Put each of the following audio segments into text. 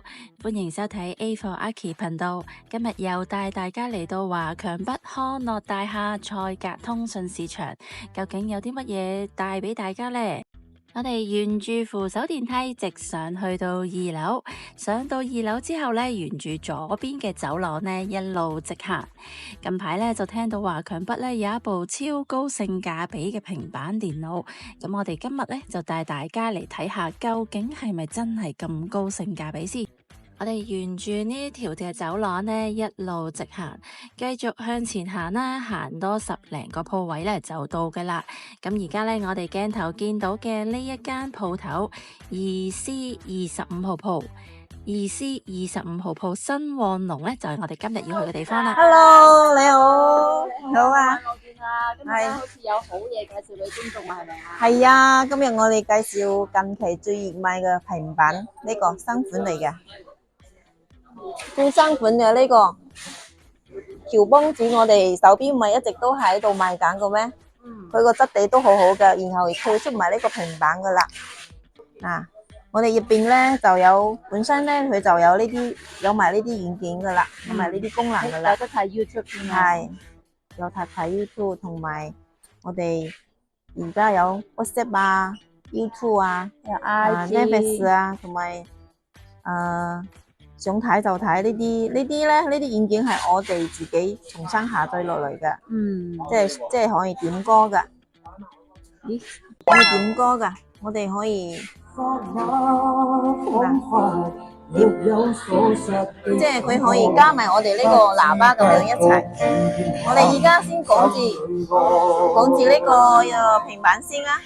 好，歡迎收睇 A for Aki 頻道。今日又帶大家嚟到華強北康樂大廈賽格通訊市場，究竟有啲乜嘢帶俾大家呢？我哋沿住扶手電梯直上去到2樓，上到2樓之後呢，沿住左邊嘅走廊呢一路直行。近排呢就聽到華強北呢有一部超高性價比嘅平板電腦，咁我哋今日呢就帶大家嚟睇下究竟係咪真係咁高性價比先。我哋沿住呢條嘅走廊呢一路直行，繼續向前行啦，行多10零個鋪位呢就到㗎喇。咁而家呢，我哋鏡頭見到嘅呢一間鋪頭2C25號鋪，2C25號鋪新旺龍呢，就係我哋今日要去嘅地方啦。Hello， 你好，你好啊！我見啦，今日好似有好嘢介紹俾觀眾啊，係咪啊？係啊，今日我哋介紹近期最熱賣嘅平板，呢個新款嚟嘅，最新款嘅呢個喬邦子，我哋手邊咪一直都喺度賣緊嘅咩？佢個質地都好好嘅，然後推出埋呢個平板噶啦。嗱，我哋入邊咧就有本身咧佢就有呢啲有埋呢啲軟件噶啦，有埋呢啲功能噶啦。有得睇 YouTube 添啊！係有睇 YouTube， 同埋我哋而家有 WhatsApp 啊、YouTube 啊、有 IG 啊，同埋想睇就睇呢啲咧，呢啲軟件係我哋自己重新下載落嚟嘅，即係可以點歌噶，咦？可以點歌噶，我哋可以即係佢可以加埋我哋呢個喇叭咁樣一齊。我哋而家先講住呢個平板先啊，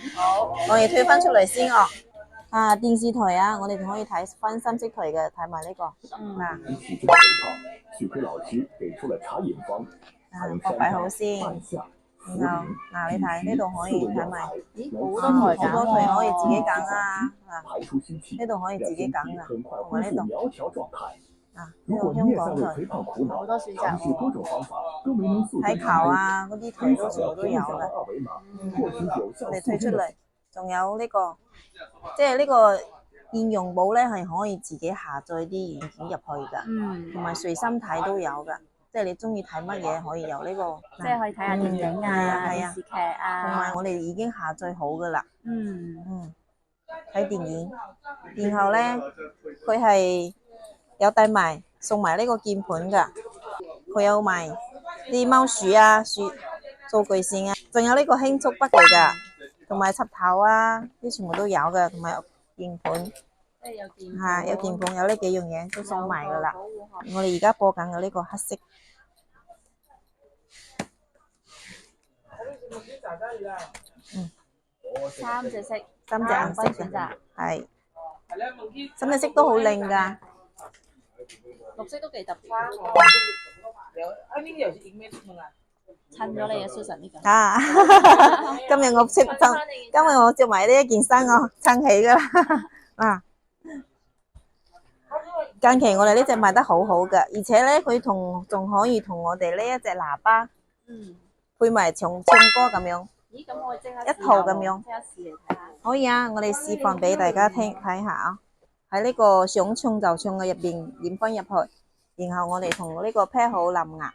我哋推返出嚟先哦。電視台啊，我哋仲可以睇分深色台嘅，睇埋呢個。我擺好先，然後你睇呢度可以睇埋，好多台可以自己揀啊。呢度可以自己揀噶，同埋呢度呢度香港台好多選擇喎，睇球啊嗰啲台都全部都有噶。我哋推出嚟，仲有呢個，即係呢個應用寶咧係可以自己下載啲軟件入去噶，同埋隨身睇都有噶。即係你中意睇乜嘢可以由呢個，即係可以睇下電影啊、電視劇啊，同埋我哋已經下載好噶啦。睇電影，然後咧佢係有帶埋送埋呢個鍵盤噶，佢有埋啲貓鼠啊、數據線啊，仲有呢個輕觸筆嚟噶，同埋插頭啊，啲全部都有嘅，同埋鍵盤。有鍵盤，有呢幾樣嘢都送埋噶啦。我哋而家播緊嘅呢個黑色。三隻色，三隻顏色嘅，係三隻色都好靚噶，綠色都幾特別。襯咗你嘅 Susan 呢個。今日我着埋呢一件衫，我襯起噶啦。近期我哋呢隻賣得好好嘅，而且咧佢仲可以同我哋呢一隻喇叭，配埋唱歌咁樣。咦，咁我即刻一套咁樣，即刻試嚟睇下。可以啊，我哋示範俾大家睇下啊。喺呢個想唱就唱嘅入邊點翻入去，然後我哋同呢個 pair 好藍牙，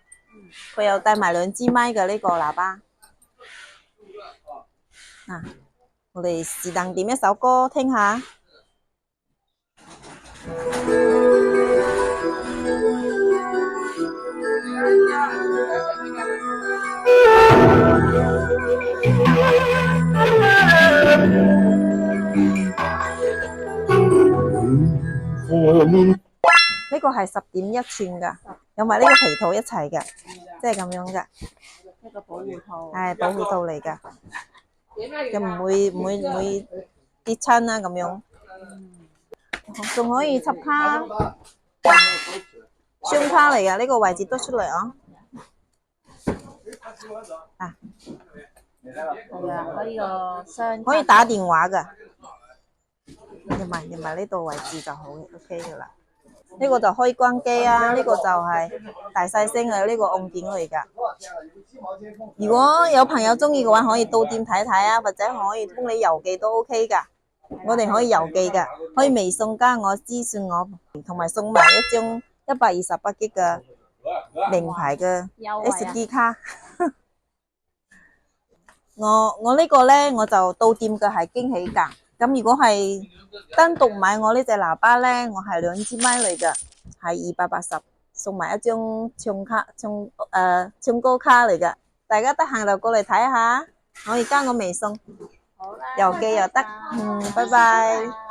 佢又帶埋2支咪嘅呢個喇叭。我哋是但點一首歌聽下。呢個係10.1寸噶，有埋呢個皮套一齊嘅，即係咁樣嘅。一個保護套。係保護套嚟噶，又唔會跌親啦咁樣。仲可以插卡，雙卡嚟噶，呢個位置都出嚟啊。係啊，可以個雙。可以打電話噶，入埋呢度位置就好 OK 噶啦。呢個就開關機啊，呢個就係大細聲嘅呢個按鍵嚟噶。如果有朋友中意嘅話，可以到店睇睇啊，或者可以通你郵寄都 OK 噶。我哋可以郵寄㗎，可以微信加我私信我，同埋送埋一張128G 嘅名牌嘅優惠啊！ SD 卡。我呢個呢，我就到店嘅係驚喜價。咁如果係單獨買我呢隻喇叭呢，我係2支咪嚟嘅，係280，送埋一張唱歌卡嚟嘅。大家得閒就過嚟睇下，可以加我微信，好啦，郵寄又得。拜拜。